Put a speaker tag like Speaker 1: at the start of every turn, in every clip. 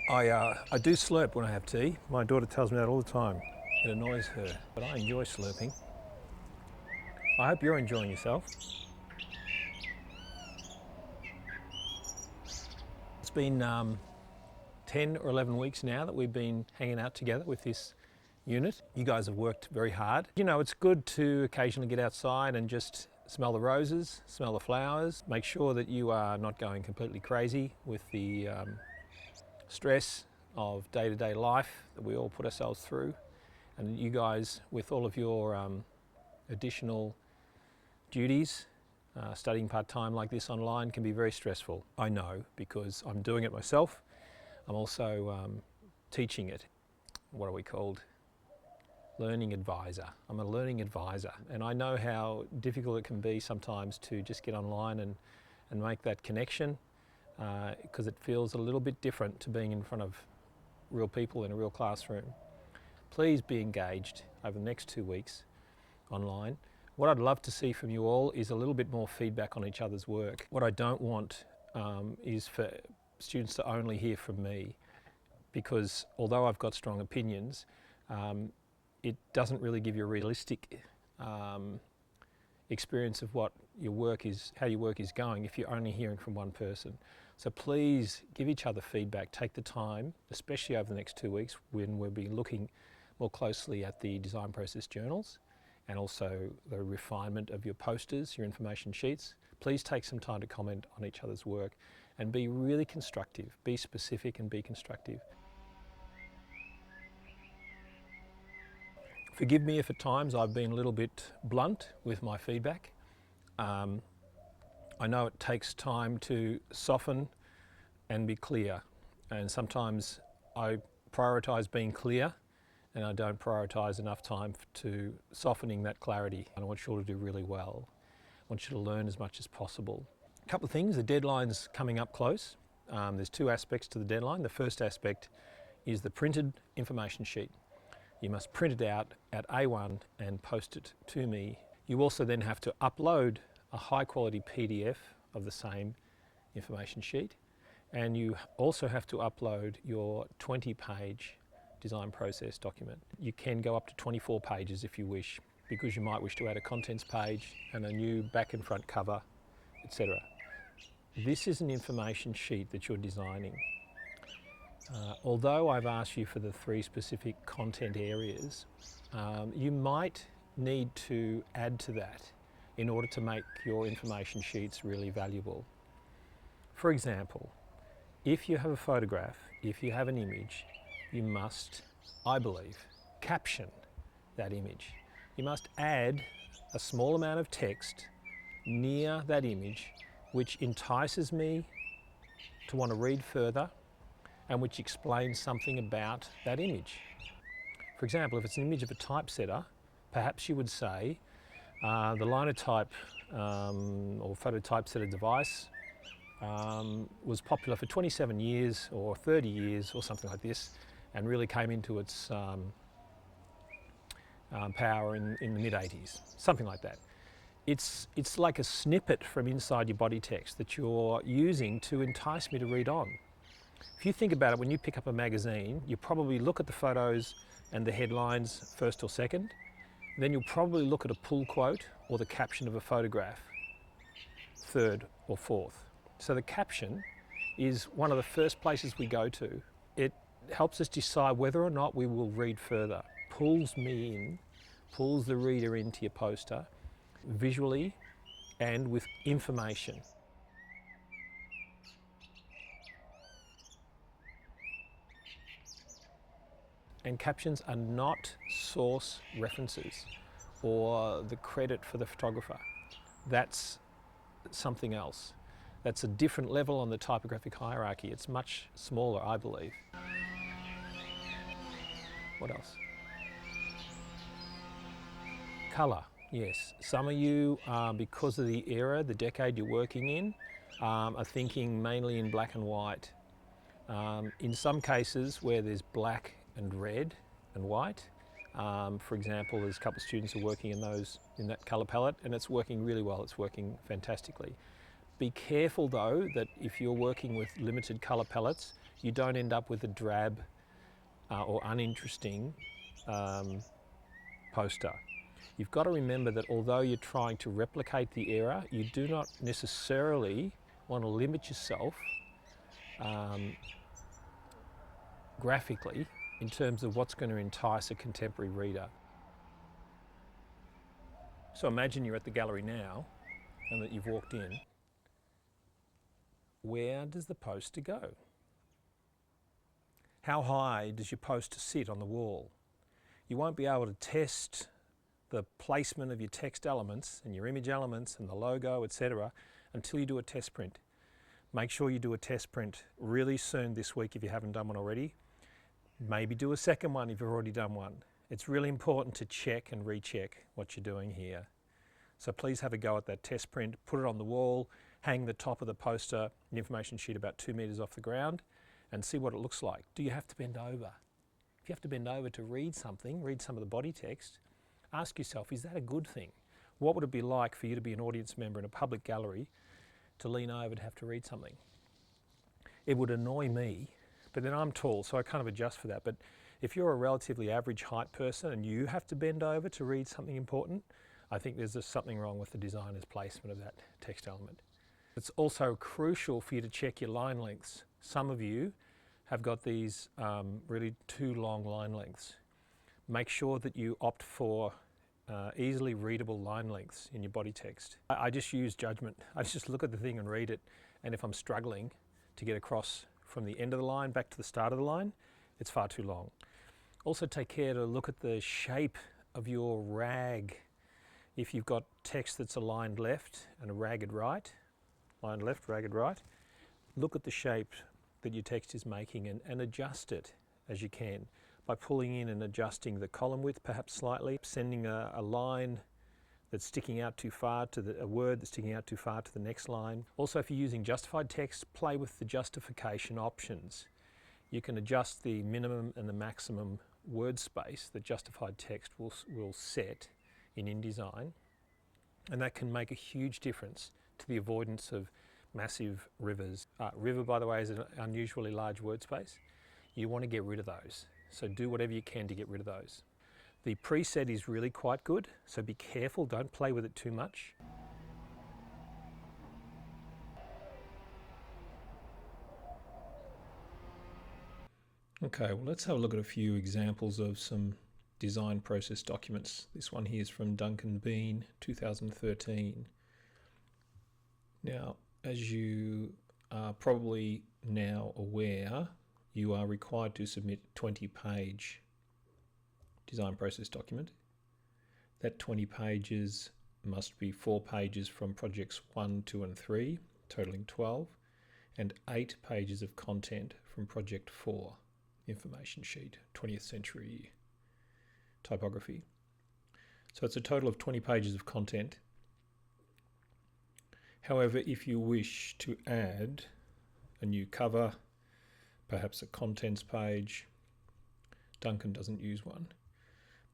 Speaker 1: I do slurp when I have tea. My daughter tells me that all the time. It annoys her, but I enjoy slurping. I hope you're enjoying yourself. It's been 10 or 11 weeks now that we've been hanging out together with this unit. You guys have worked very hard. You know, it's good to occasionally get outside and just smell the roses, smell the flowers. Make sure that you are not going completely crazy with the stress of day-to-day life that we all put ourselves through. And you guys, with all of your additional duties, studying part-time like this online can be very stressful. I know, because I'm doing it myself. I'm also teaching it. What are we called? Learning advisor. I'm a learning advisor, and I know how difficult it can be sometimes to just get online and make that connection, because it feels a little bit different to being in front of real people in a real classroom. Please be engaged over the next 2 weeks online. What I'd love to see from you all is a little bit more feedback on each other's work. What I don't want is for students to only hear from me, because although I've got strong opinions, it doesn't really give you a realistic experience of what your work is, how your work is going, if you're only hearing from one person. So please give each other feedback. Take the time, especially over the next 2 weeks when we'll be looking more closely at the design process journals and also the refinement of your posters, your information sheets. Please take some time to comment on each other's work and be really constructive. Be specific and be constructive. Forgive me if at times I've been a little bit blunt with my feedback. I know it takes time to soften and be clear, and sometimes I prioritise being clear and I don't prioritise enough time to softening that clarity. And I want you all to do really well. I want you to learn as much as possible. A couple of things, the deadline's coming up close. There's two aspects to the deadline. The first aspect is the printed information sheet. You must print it out at A1 and post it to me. You also then have to upload a high quality PDF of the same information sheet, and you also have to upload your 20-page design process document. You can go up to 24 pages if you wish, because you might wish to add a contents page and a new back and front cover, etc. This is an information sheet that you're designing. Although I've asked you for the 3 specific content areas, you might need to add to that in order to make your information sheets really valuable. For example, if you have a photograph, if you have an image, you must, I believe, caption that image. You must add a small amount of text near that image which entices me to want to read further and which explains something about that image. For example, if it's an image of a typesetter, perhaps you would say the linotype or phototypesetter device was popular for 27 years or 30 years or something like this, and really came into its power in the mid-80s, something like that. It's like a snippet from inside your body text that you're using to entice me to read on. If you think about it, when you pick up a magazine, you probably look at the photos and the headlines first or second. Then you'll probably look at a pull quote or the caption of a photograph third or fourth. So the caption is one of the first places we go to. It helps us decide whether or not we will read further. Pulls me in, pulls the reader into your poster visually and with information. And captions are not source references or the credit for the photographer. That's something else. That's a different level on the typographic hierarchy. It's much smaller, I believe. What else? Colour, yes. Some of you, because of the era, the decade you're working in, are thinking mainly in black and white. In some cases where there's black and red and white, for example, there's a couple of students who are working in that colour palette, and it's working really well. It's working fantastically. Be careful though that if you're working with limited colour palettes, you don't end up with a drab or uninteresting poster. You've got to remember that although you're trying to replicate the era, you do not necessarily want to limit yourself graphically in terms of what's going to entice a contemporary reader. So imagine you're at the gallery now and that you've walked in. Where does the poster go? How high does your poster sit on the wall? You won't be able to test the placement of your text elements and your image elements and the logo, etc., until you do a test print. Make sure you do a test print really soon this week if you haven't done one already. Maybe do a second one if you've already done one. It's really important to check and recheck what you're doing here. So please have a go at that test print, put it on the wall, hang the top of the poster, an information sheet about 2 meters off the ground, and see what it looks like. Do you have to bend over? If you have to bend over to read something, read some of the body text, ask yourself, is that a good thing? What would it be like for you to be an audience member in a public gallery to lean over to have to read something? It would annoy me, but then I'm tall, so I kind of adjust for that. But if you're a relatively average height person and you have to bend over to read something important, I think there's just something wrong with the designer's placement of that text element. It's also crucial for you to check your line lengths. Some of you have got these really too long line lengths. Make sure that you opt for easily readable line lengths in your body text. I just use judgment. I just look at the thing and read it, and if I'm struggling to get across from the end of the line back to the start of the line, it's far too long. Also take care to look at the shape of your rag. If you've got text that's aligned left and a ragged right, line left, ragged right, look at the shape that your text is making and adjust it as you can by pulling in and adjusting the column width perhaps slightly, sending a line that's sticking out too far to a word that's sticking out too far to the next line. Also, if you're using justified text, play with the justification options. You can adjust the minimum and the maximum word space that justified text will set in InDesign, and that can make a huge difference to the avoidance of massive rivers. River, by the way, is an unusually large word space. You want to get rid of those, so do whatever you can to get rid of those. The preset is really quite good, so be careful, don't play with it too much. Okay, well, let's have a look at a few examples of some design process documents. This one here is from Duncan Bean, 2013. Now, as you are probably now aware, you are required to submit a 20-page design process document. That 20 pages must be 4 pages from projects 1, 2 and 3, totaling 12, and 8 pages of content from project 4, information sheet, 20th century typography. So it's a total of 20 pages of content. However, if you wish to add a new cover, perhaps a contents page, Duncan doesn't use one,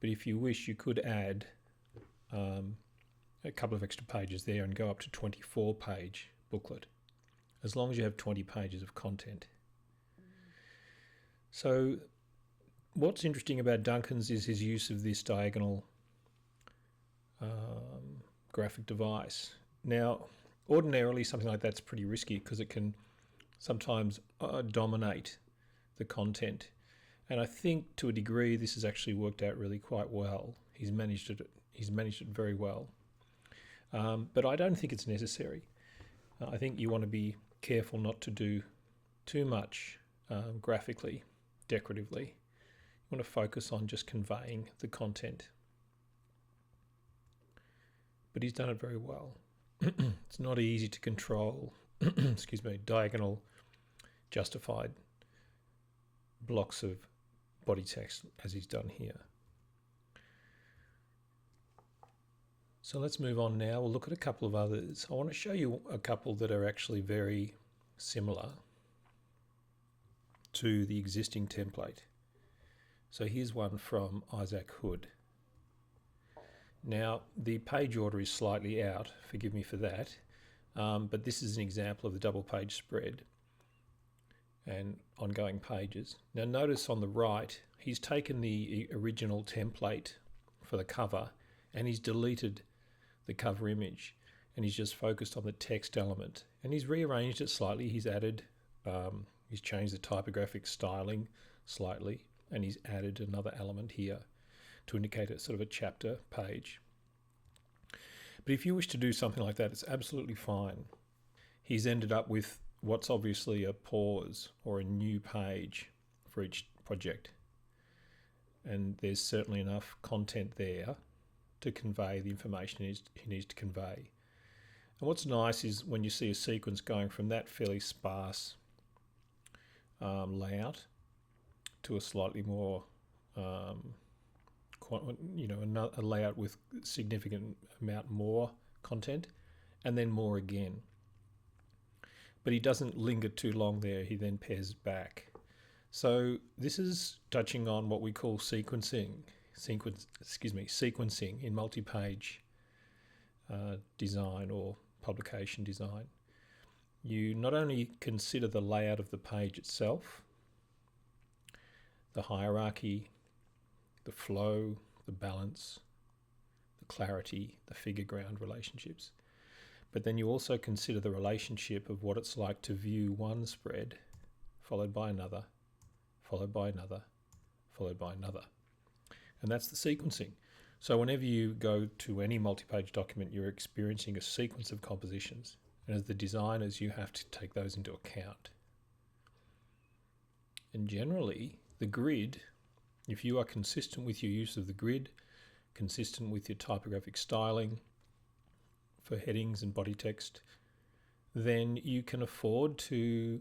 Speaker 1: but if you wish, you could add a couple of extra pages there and go up to 24-page booklet, as long as you have 20 pages of content. So what's interesting about Duncan's is his use of this diagonal graphic device. Now, ordinarily something like that's pretty risky because it can sometimes dominate the content. And I think to a degree this has actually worked out really quite well. He's managed it very well. But I don't think it's necessary. I think you want to be careful not to do too much graphically, decoratively. You want to focus on just conveying the content. But he's done it very well. It's not easy to control, excuse me, diagonal justified blocks of body text as he's done here. So let's move on now. We'll look at a couple of others. I want to show you a couple that are actually very similar to the existing template. So here's one from Isaac Hood. Now the page order is slightly out, forgive me for that, but this is an example of the double page spread. and ongoing pages. Now notice on the right, he's taken the original template for the cover and he's deleted the cover image and he's just focused on the text element, and he's rearranged it slightly. He's added, he's changed the typographic styling slightly, and he's added another element here to indicate a sort of a chapter page. But if you wish to do something like that, it's absolutely fine. He's ended up with what's obviously a pause or a new page for each project. And there's certainly enough content there to convey the information he needs to convey. And what's nice is when you see a sequence going from that fairly sparse layout to a slightly more, a layout with significant amount more content, and then more again. But he doesn't linger too long there. He then pairs back. So this is touching on what we call sequencing in multi-page design or publication design. You not only consider the layout of the page itself, the hierarchy, the flow, the balance, the clarity, the figure-ground relationships, but then you also consider the relationship of what it's like to view one spread, followed by another, followed by another, followed by another. And that's the sequencing. So whenever you go to any multi-page document, you're experiencing a sequence of compositions. And as the designers, you have to take those into account. And generally, the grid, if you are consistent with your use of the grid, consistent with your typographic styling for headings and body text, then you can afford to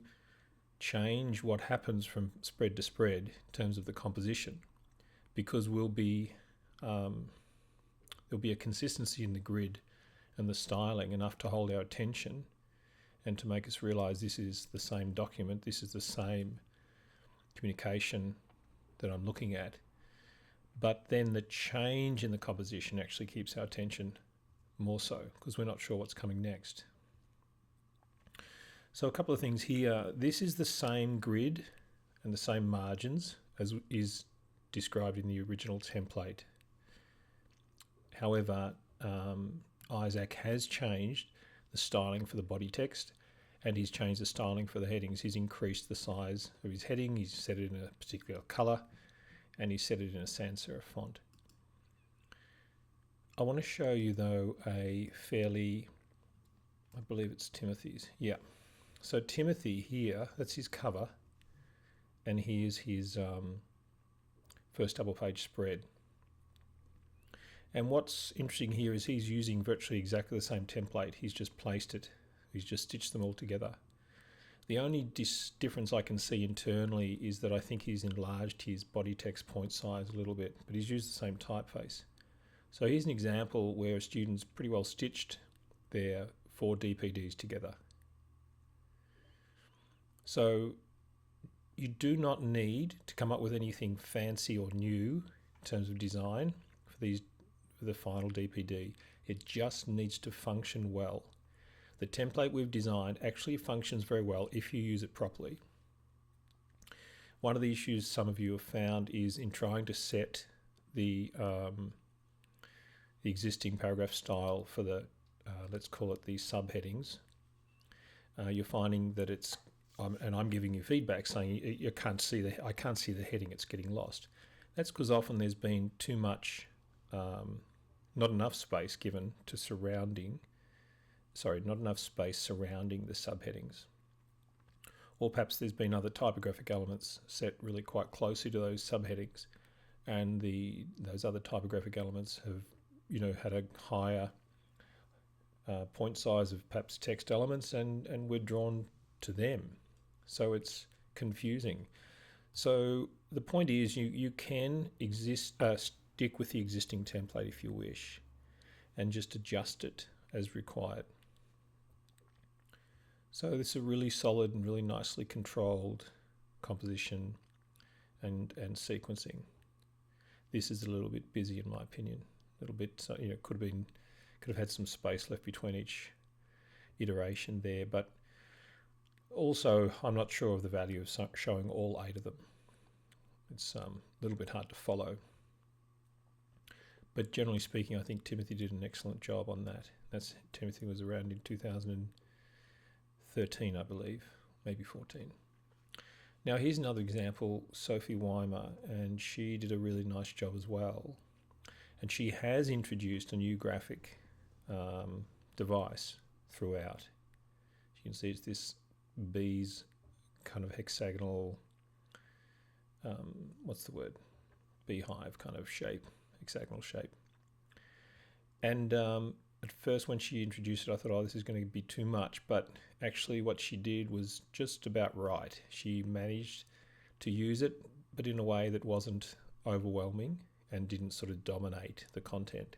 Speaker 1: change what happens from spread to spread in terms of the composition, because there'll be a consistency in the grid and the styling enough to hold our attention and to make us realize this is the same document, this is the same communication that I'm looking at. But then the change in the composition actually keeps our attention more so, because we're not sure what's coming next. So a couple of things here. This is the same grid and the same margins as is described in the original template. However, Isaac has changed the styling for the body text, and he's changed the styling for the headings. He's increased the size of his heading, he's set it in a particular color, and he's set it in a sans serif font. I want to show you though a fairly, I believe it's Timothy's, yeah. So Timothy here, that's his cover, and here's his first double page spread. And what's interesting here is he's using virtually exactly the same template. He's just placed it. He's just stitched them all together. The only difference I can see internally is that I think he's enlarged his body text point size a little bit, but he's used the same typeface. So here's an example where a student's pretty well stitched their 4 DPDs together. So you do not need to come up with anything fancy or new in terms of design for the final DPD. It just needs to function well. The template we've designed actually functions very well if you use it properly. One of the issues some of you have found is in trying to set the existing paragraph style for the, let's call it the subheadings. You're finding that it's, and I'm giving you feedback saying I can't see the heading, it's getting lost. That's because often there's been too much, not enough space given to not enough space surrounding the subheadings. Or perhaps there's been other typographic elements set really quite closely to those subheadings, and those other typographic elements have had a higher point size of perhaps text elements, and we're drawn to them. So it's confusing. So the point is you can stick with the existing template if you wish, and just adjust it as required. So this is a really solid and really nicely controlled composition and sequencing. This is a little bit busy in my opinion. A little bit, could have had some space left between each iteration there, but Also, I'm not sure of the value of showing all 8 of them. It's a little bit hard to follow. But generally speaking, I think Timothy did an excellent job on that. Timothy was around in 2013, I believe, maybe 14. Now here's another example, Sophie Wymer, and she did a really nice job as well. And she has introduced a new graphic device throughout. You can see it's this bee's kind of hexagonal, beehive kind of shape, hexagonal shape. And at first when she introduced it, I thought, oh, this is going to be too much, but actually what she did was just about right. She managed to use it, but in a way that wasn't overwhelming and didn't sort of dominate the content.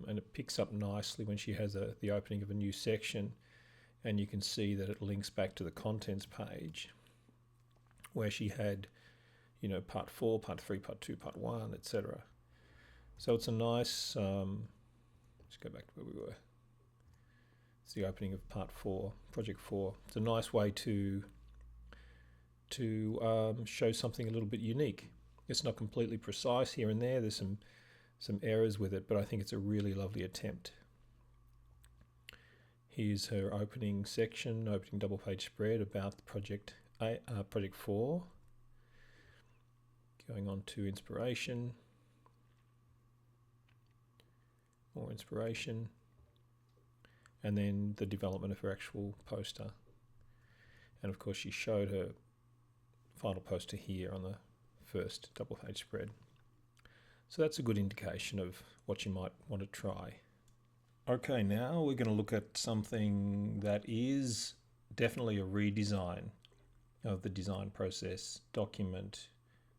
Speaker 1: And it picks up nicely when she has the opening of a new section, and you can see that it links back to the contents page where she had, you know, part 4, part 3, part 2, part 1, etc. So it's a nice, let's go back to where we were. It's the opening of part 4, project 4. It's a nice way to show something a little bit unique. It's not completely precise here and there. There's some errors with it, but I think it's a really lovely attempt. Here's her opening section, opening double page spread about the project 4. Going on to inspiration. More inspiration. And then the development of her actual poster. And of course she showed her final poster here on the first double page spread. So that's a good indication of what you might want to try. Okay, now we're going to look at something that is definitely a redesign of the design process, document,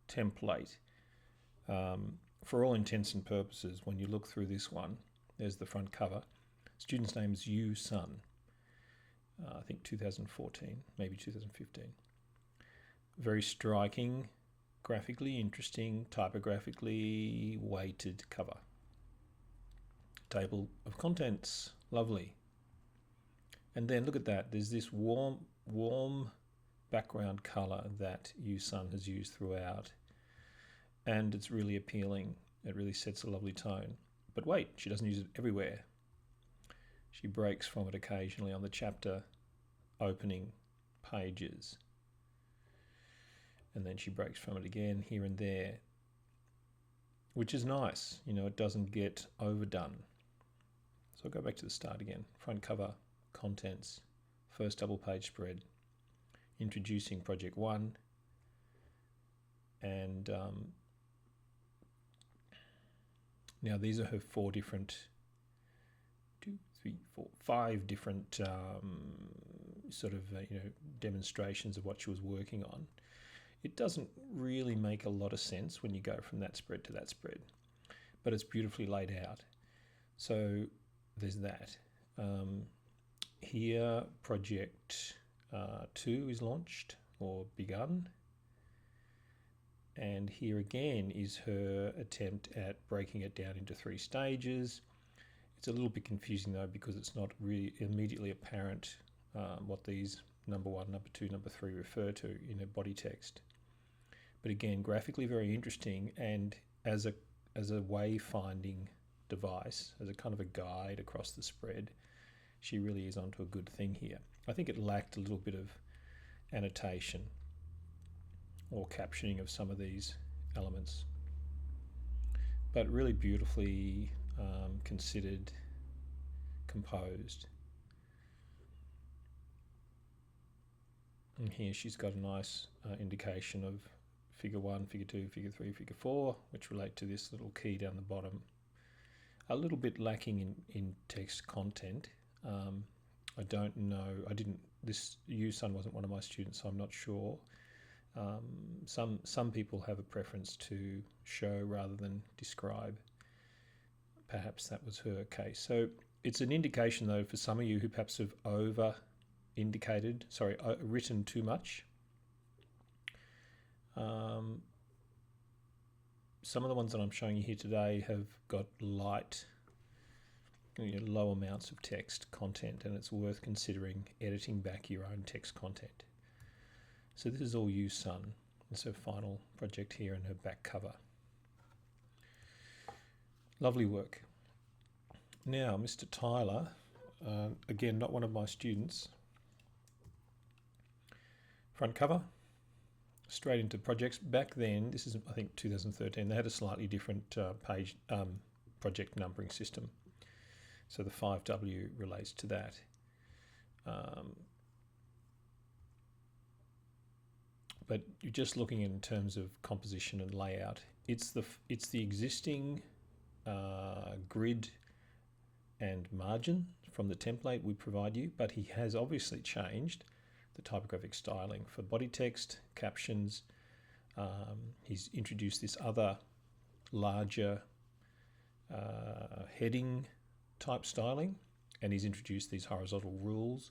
Speaker 1: template. For all intents and purposes, when you look through this one, there's the front cover. Student's name is Yu Sun. I think 2014, maybe 2015. Very striking, graphically interesting, typographically weighted cover. Table of contents, lovely. And then look at that, there's this warm background color that Yu Sun has used throughout. And it's really appealing. It really sets a lovely tone. But wait, she doesn't use it everywhere. She breaks from it occasionally on the chapter opening pages. And then she breaks from it again here and there, which is nice. You know, it doesn't get overdone. So I'll go back to the start again. Front cover, contents, first double page spread, introducing project 1, and now these are her 5 different sort of demonstrations of what she was working on. It doesn't really make a lot of sense when you go from that spread to that spread, but it's beautifully laid out. So there's that. Here, project 2 is launched or begun. And here again is her attempt at breaking it down into 3 stages. It's a little bit confusing though, because it's not really immediately apparent what these number 1, number 2, number 3 refer to in her body text. But again, graphically very interesting, and as a wayfinding device, as a kind of a guide across the spread, she really is onto a good thing here. I think it lacked a little bit of annotation or captioning of some of these elements, but really beautifully considered, composed. And here she's got a nice indication of figure 1, figure 2, figure 3, figure 4, which relate to this little key down the bottom. A little bit lacking in text content. I don't know, this Yu Sun wasn't one of my students, so I'm not sure. Some people have a preference to show rather than describe. Perhaps that was her case. So it's an indication though for some of you who perhaps have written too much. Some of the ones that I'm showing you here today have got light low amounts of text content, and it's worth considering editing back your own text content. So this is all you, Sun. It's her final project here and her back cover. Lovely work. Now, Mr. Tyler, again, not one of my students. Front cover, straight into projects. Back then, this is I think 2013, they had a slightly different project numbering system. So the 5W relates to that. But you're just looking in terms of composition and layout. It's the existing grid and margin from the template we provide you, but he has obviously changed the typographic styling for body text, captions. He's introduced this other larger heading type styling, and he's introduced these horizontal rules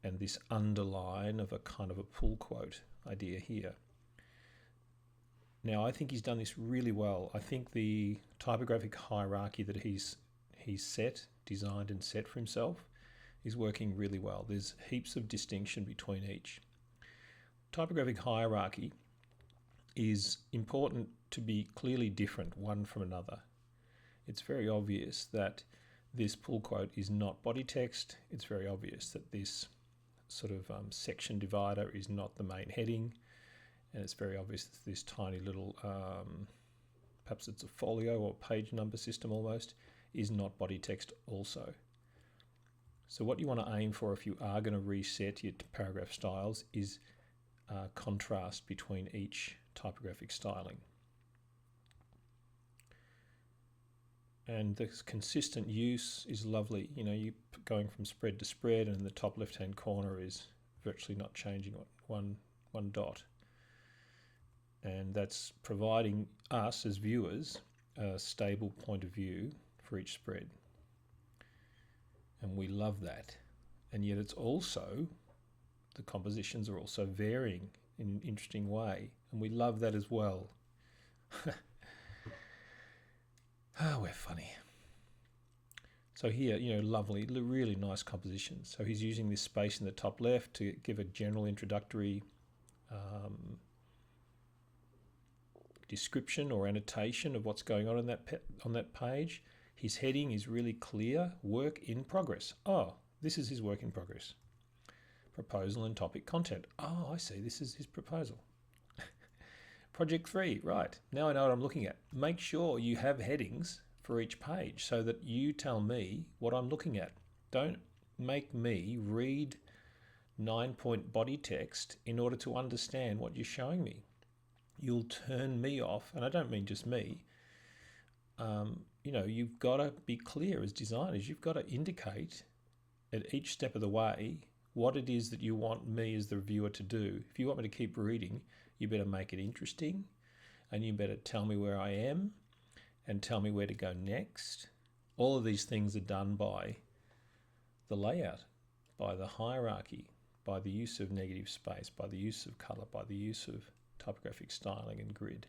Speaker 1: and this underline of a kind of a pull quote idea here. Now, I think he's done this really well. I think the typographic hierarchy that he's designed and set for himself is working really well. There's heaps of distinction between each. Typographic hierarchy is important to be clearly different one from another. It's very obvious that this pull quote is not body text. It's very obvious that this sort of section divider is not the main heading, and it's very obvious that this tiny little, perhaps it's a folio or page number system almost, is not body text also. So what you want to aim for if you are going to reset your paragraph styles is contrast between each typographic styling. And the consistent use is lovely. You know, you going from spread to spread, and the top left-hand corner is virtually not changing one dot. And that's providing us as viewers a stable point of view for each spread. And we love that. And yet it's also, the compositions are also varying in an interesting way. And we love that as well. We're funny. So here, you know, lovely, really nice composition. So he's using this space in the top left to give a general introductory description or annotation of what's going on that page. His heading is really clear, work in progress. Oh, this is his work in progress. Proposal and topic content. Oh, I see, this is his proposal. Project 3, right. Now I know what I'm looking at. Make sure you have headings for each page so that you tell me what I'm looking at. Don't make me read 9-point body text in order to understand what you're showing me. You'll turn me off, and I don't mean just me. You know, you've got to be clear as designers. You've got to indicate at each step of the way what it is that you want me as the viewer to do. If you want me to keep reading, you better make it interesting, and you better tell me where I am and tell me where to go next. All of these things are done by the layout, by the hierarchy, by the use of negative space, by the use of color, by the use of typographic styling and grid.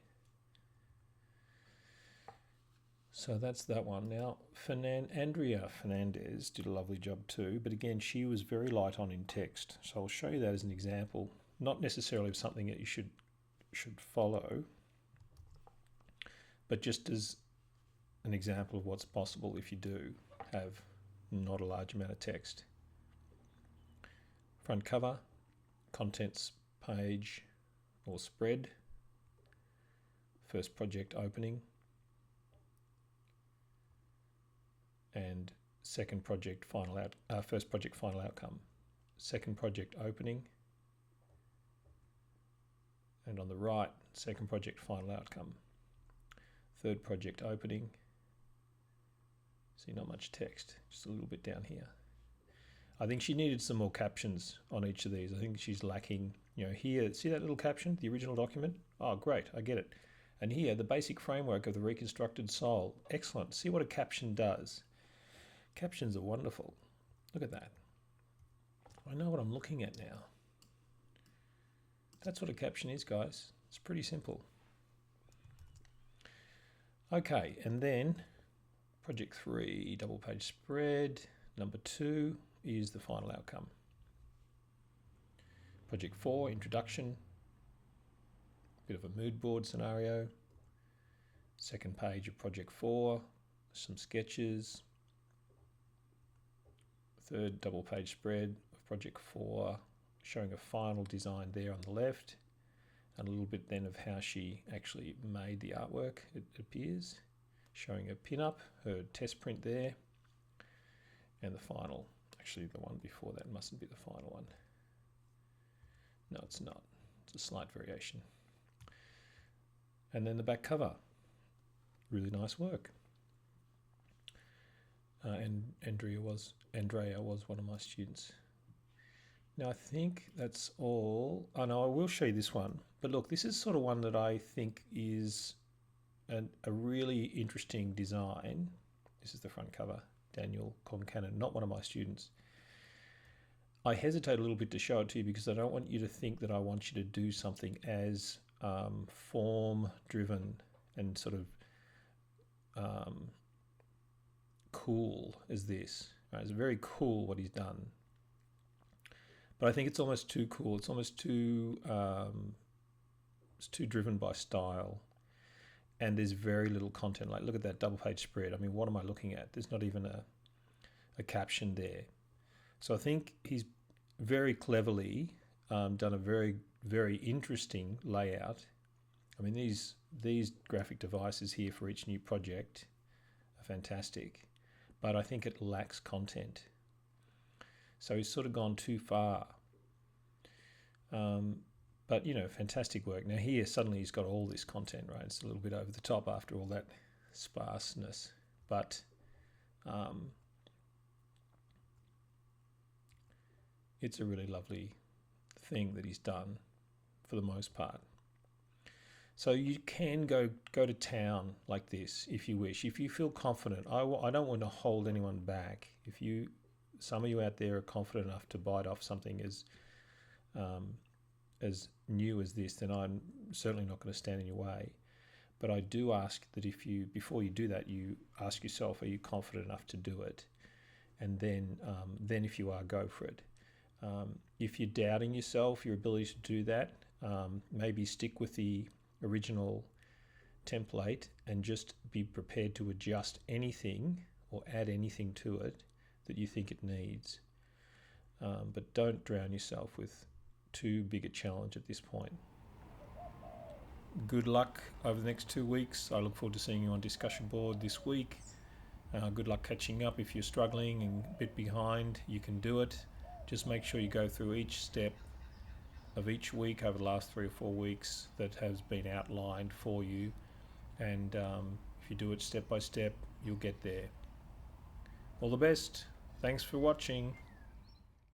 Speaker 1: So that's that one. Now, Andrea Fernandez did a lovely job too, but again, she was very light on in text. So I'll show you that as an example, not necessarily of something that you should follow, but just as an example of what's possible if you do have not a large amount of text. Front cover, contents page or spread, first project opening, and second project final first project final outcome. Second project opening, and on the right, second project final outcome. Third project opening. See, not much text, just a little bit down here. I think she needed some more captions on each of these. I think she's lacking, you know, here, see that little caption, the original document? Oh, great, I get it. And here, the basic framework of the reconstructed soul. Excellent. See what a caption does. Captions are wonderful. Look at that. I know what I'm looking at now. That's what a caption is, guys. It's pretty simple. Okay, and then Project 3, double page spread. Number 2 is the final outcome. Project 4, introduction. Bit of a mood board scenario. Second page of Project 4, some sketches. Third double page spread of Project 4, showing a final design there on the left, and a little bit then of how she actually made the artwork, it appears. Showing a pin-up, her test print there, and the final. Actually, the one before that mustn't be the final one. No, it's not. It's a slight variation. And then the back cover. Really nice work. And Andrea was one of my students. Now I think that's all. Oh no, I will show you this one. But look, this is sort of one that I think is a really interesting design. This is the front cover, Daniel Concannon, not one of my students. I hesitate a little bit to show it to you because I don't want you to think that I want you to do something as form-driven and sort of cool as this. Right? It's very cool what he's done. But I think it's almost too cool. It's almost too it's too driven by style. And there's very little content. Like, look at that double page spread. I mean, what am I looking at? There's not even a caption there. So I think he's very cleverly done a very, very interesting layout. I mean, these graphic devices here for each new project are fantastic, but I think it lacks content. So he's sort of gone too far. But, you know, fantastic work. Now here, suddenly he's got all this content, right? It's a little bit over the top after all that sparseness. But it's a really lovely thing that he's done for the most part. So you can go to town like this if you wish, if you feel confident. I don't want to hold anyone back. If some of you out there are confident enough to bite off something as new as this, then I'm certainly not going to stand in your way. But I do ask that before you do that, you ask yourself, are you confident enough to do it? And then if you are, go for it. If you're doubting yourself, your ability to do that, maybe stick with the original template and just be prepared to adjust anything or add anything to it that you think it needs. But don't drown yourself with too big a challenge at this point. Good luck over the next 2 weeks. I look forward to seeing you on discussion board this week. Good luck catching up. If you're struggling and a bit behind, you can do it. Just make sure you go through each step of each week over the last 3 or 4 weeks that has been outlined for you. And if you do it step by step, you'll get there. All the best. Thanks for watching.